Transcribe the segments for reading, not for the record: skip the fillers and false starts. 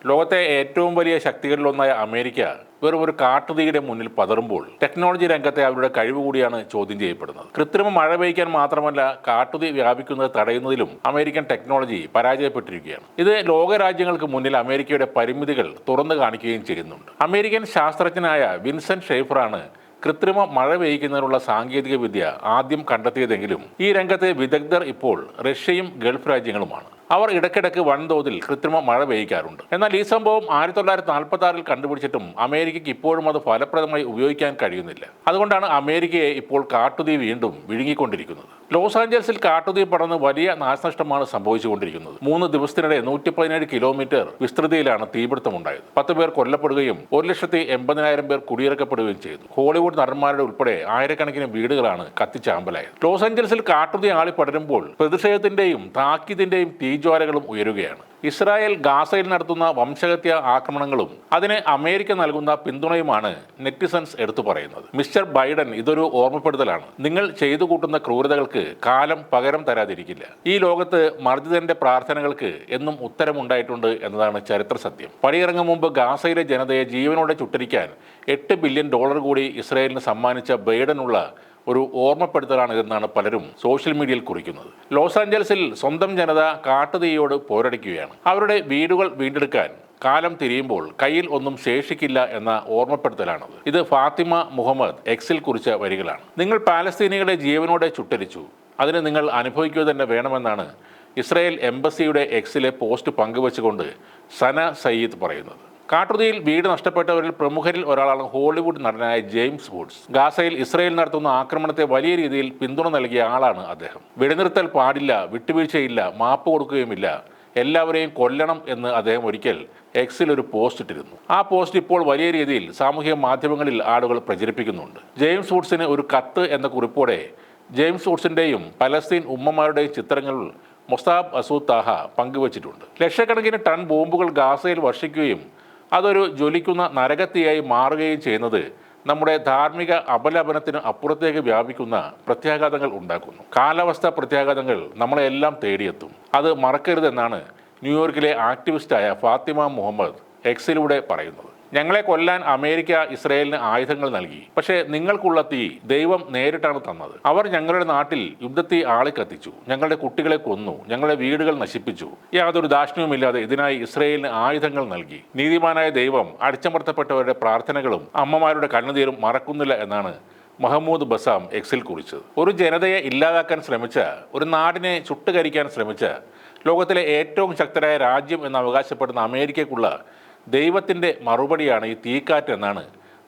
ലോകത്തെ ഏറ്റവും വലിയ ശക്തികളിലൊന്നായ അമേരിക്ക വെറും ഒരു കാട്ടുതീയുടെ മുന്നിൽ പതറുമ്പോൾ ടെക്നോളജി രംഗത്തെ അവരുടെ കഴിവ് കൂടിയാണ് ചോദ്യം ചെയ്യപ്പെടുന്നത്. കൃത്രിമ മഴ പെയ്യ്ക്കാൻ മാത്രമല്ല, കാട്ടുതീ വ്യാപിക്കുന്നത് തടയുന്നതിലും അമേരിക്കൻ ടെക്നോളജി പരാജയപ്പെട്ടിരിക്കുകയാണ്. ഇത് ലോകരാജ്യങ്ങൾക്ക് മുന്നിൽ അമേരിക്കയുടെ പരിമിതികൾ തുറന്നു കാണിക്കുകയും ചെയ്യുന്നുണ്ട്. അമേരിക്കൻ ശാസ്ത്രജ്ഞനായ വിൻസെന്റ് ഷെയ്ഫറാണ് കൃത്രിമ മഴ പെയ്യ്ക്കുന്നതിനുള്ള സാങ്കേതിക വിദ്യ ആദ്യം കണ്ടെത്തിയതെങ്കിലും ഈ രംഗത്തെ വിദഗ്ധർ ഇപ്പോൾ റഷ്യയും ഗൾഫ് രാജ്യങ്ങളുമാണ്. അവർ ഇടയ്ക്കിടയ്ക്ക് വൻതോതിൽ കൃത്രിമ മഴ പെയ്യിക്കാറുണ്ട്. എന്നാൽ ഈ സംഭവം 1946 കണ്ടുപിടിച്ചിട്ടും അമേരിക്കയ്ക്ക് ഇപ്പോഴും അത് ഫലപ്രദമായി ഉപയോഗിക്കാൻ കഴിയുന്നില്ല. അതുകൊണ്ടാണ് അമേരിക്കയെ ഇപ്പോൾ കാട്ടുതീ വീണ്ടും വിഴുങ്ങിക്കൊണ്ടിരിക്കുന്നത്. ലോസ് ആഞ്ചൽസിൽ കാട്ടുതീ പടർന്ന് വലിയ നാശനഷ്ടമാണ് സംഭവിച്ചുകൊണ്ടിരിക്കുന്നത്. 3 ദിവസത്തിനിടെ 117 കിലോമീറ്റർ വിസ്തൃതിയിലാണ് തീപിടുത്തമുണ്ടായത്. 10 പേർ കൊല്ലപ്പെടുകയും 1,80,000 പേർ കുടിയിറക്കപ്പെടുകയും ചെയ്തു. ഹോളിവുഡ് നടന്മാരുടെ ഉൾപ്പെടെ ആയിരക്കണക്കിന് വീടുകളാണ് കത്തിച്ചാമ്പലായത്. ലോസ് ആഞ്ചൽസിൽ കാട്ടുതീ ആളി പടരുമ്പോൾ പ്രതിഷേധത്തിന്റെയും താക്കീതിന്റെയും തീജ്വാലകളും ഉയരുകയാണ്. ഇസ്രായേൽ ഗാസയിൽ നടത്തുന്ന വംശഹത്യ ആക്രമണങ്ങളും അതിന് അമേരിക്ക നൽകുന്ന പിന്തുണയുമാണ് നെറ്റിസൺസ് എടുത്തു പറയുന്നത്. മിസ്റ്റർ ബൈഡൻ ഇതൊരു ഓർമ്മപ്പെടുത്തലാണ്. നിങ്ങൾ ചെയ്തു കൂട്ടുന്ന ക്രൂരതകൾക്ക് കാലം പകരം തരാതിരിക്കില്ല. ഈ ലോകത്ത് മർജിതന്റെ പ്രാർത്ഥനകൾക്ക് എന്നും ഉത്തരമുണ്ടായിട്ടുണ്ട് എന്നതാണ് ചരിത്ര സത്യം. പടിയിറങ്ങും മുമ്പ് ഗാസയിലെ ജനതയെ ജീവനോടെ ചുട്ടരിക്കാൻ $8 ബില്യൺ കൂടി ഇസ്രായേലിന് സമ്മാനിച്ച ബൈഡനുള്ള ഒരു ഓർമ്മപ്പെടുത്തലാണ് ഇതെന്നാണ് പലരും സോഷ്യൽ മീഡിയയിൽ കുറിക്കുന്നത്. ലോസ് ആഞ്ചൽസിൽ സ്വന്തം ജനത കാട്ടുതീയോട് പോരടിക്കുകയാണ്. അവരുടെ വീടുകൾ വീണ്ടെടുക്കാൻ കാലം തിരിയുമ്പോൾ കയ്യിൽ ഒന്നും ശേഷിക്കില്ല എന്ന ഓർമ്മപ്പെടുത്തലാണത്. ഇത് ഫാത്തിമ മുഹമ്മദ് എക്സിൽ കുറിച്ച വരികളാണ്. നിങ്ങൾ പാലസ്തീനികളെ ജീവനോടെ ചുട്ടരിച്ചു, അതിന് നിങ്ങൾ അനുഭവിക്കുക തന്നെ വേണമെന്നാണ് ഇസ്രായേൽ എംബസിയുടെ എക്സിലെ പോസ്റ്റ് പങ്കുവച്ചുകൊണ്ട് സന സയ്യിദ് പറയുന്നത്. കാട്ടുതീയിൽ വീട് നഷ്ടപ്പെട്ടവരിൽ പ്രമുഖരിൽ ഒരാളാണ് ഹോളിവുഡ് നടനായ ജെയിംസ് വുഡ്സ്. ഗാസയിൽ ഇസ്രായേൽ നടത്തുന്ന ആക്രമണത്തെ വലിയ രീതിയിൽ പിന്തുണ നൽകിയ ആളാണ് അദ്ദേഹം. വെടിനിർത്തൽ പാടില്ല, വിട്ടുവീഴ്ചയില്ല, മാപ്പ് കൊടുക്കുകയുമില്ല, എല്ലാവരെയും കൊല്ലണം എന്ന് അദ്ദേഹം ഒരിക്കൽ എക്സിൽ ഒരു പോസ്റ്റ് ഇട്ടിരുന്നു. ആ പോസ്റ്റ് ഇപ്പോൾ വലിയ രീതിയിൽ സാമൂഹിക മാധ്യമങ്ങളിൽ ആളുകൾ പ്രചരിപ്പിക്കുന്നുണ്ട്. ജെയിംസ് വുഡ്സിന് ഒരു കത്ത് എന്ന കുറിപ്പോടെ ജെയിംസ് വുഡ്സിൻ്റെയും പലസ്തീൻ ഉമ്മമാരുടെയും ചിത്രങ്ങൾ മൊസാബ് അസൂദ് താഹ പങ്കുവച്ചിട്ടുണ്ട്. ലക്ഷക്കണക്കിന് ടൺ ബോംബുകൾ ഗാസയിൽ വർഷിക്കുകയും അതൊരു ജ്വലിക്കുന്ന നരകത്തിയായി മാറുകയും ചെയ്യുന്നത് നമ്മുടെ ധാർമ്മിക അപലപനത്തിന് അപ്പുറത്തേക്ക് വ്യാപിക്കുന്ന പ്രത്യാഘാതങ്ങൾ ഉണ്ടാക്കുന്നു. കാലാവസ്ഥാ പ്രത്യാഘാതങ്ങൾ നമ്മളെല്ലാം തേടിയെത്തും. അത് മറക്കരുതെന്നാണ് ന്യൂയോർക്കിലെ ആക്ടിവിസ്റ്റായ ഫാത്തിമ മുഹമ്മദ് എക്സിലൂടെ പറയുന്നത്. ഞങ്ങളെ കൊല്ലാൻ അമേരിക്ക ഇസ്രായേലിന് ആയുധങ്ങൾ നൽകി, പക്ഷേ നിങ്ങൾക്കുള്ള തീ ദൈവം നേരിട്ടാണ് തന്നത്. അവർ ഞങ്ങളുടെ നാട്ടിൽ യുദ്ധത്തീ ആളിക്കത്തിച്ചു, ഞങ്ങളുടെ കുട്ടികളെ കൊന്നു, ഞങ്ങളുടെ വീടുകൾ നശിപ്പിച്ചു. യാതൊരു ദാക്ഷിണ്യവുമില്ലാതെ ഇതിനായി ഇസ്രായേലിന് ആയുധങ്ങൾ നൽകി. നീതിമാനായ ദൈവം അടിച്ചമർത്തപ്പെട്ടവരുടെ പ്രാർത്ഥനകളും അമ്മമാരുടെ കണ്ണുനീരും മറക്കുന്നില്ല എന്നാണ് മഹമ്മൂദ് ബസാം എക്സിൽ കുറിച്ചത്. ഒരു ജനതയെ ഇല്ലാതാക്കാൻ ശ്രമിച്ച, ഒരു നാടിനെ ചുട്ടുകരിക്കാൻ ശ്രമിച്ച ലോകത്തിലെ ഏറ്റവും ശക്തരായ രാജ്യം എന്ന് അവകാശപ്പെടുന്ന അമേരിക്കയ്ക്കുള്ള ദൈവത്തിൻ്റെ മറുപടിയാണ് ഈ തീക്കാറ്റ് എന്നാണ്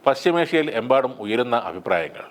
പശ്ചിമേഷ്യയിൽ എമ്പാടും ഉയരുന്ന അഭിപ്രായങ്ങൾ.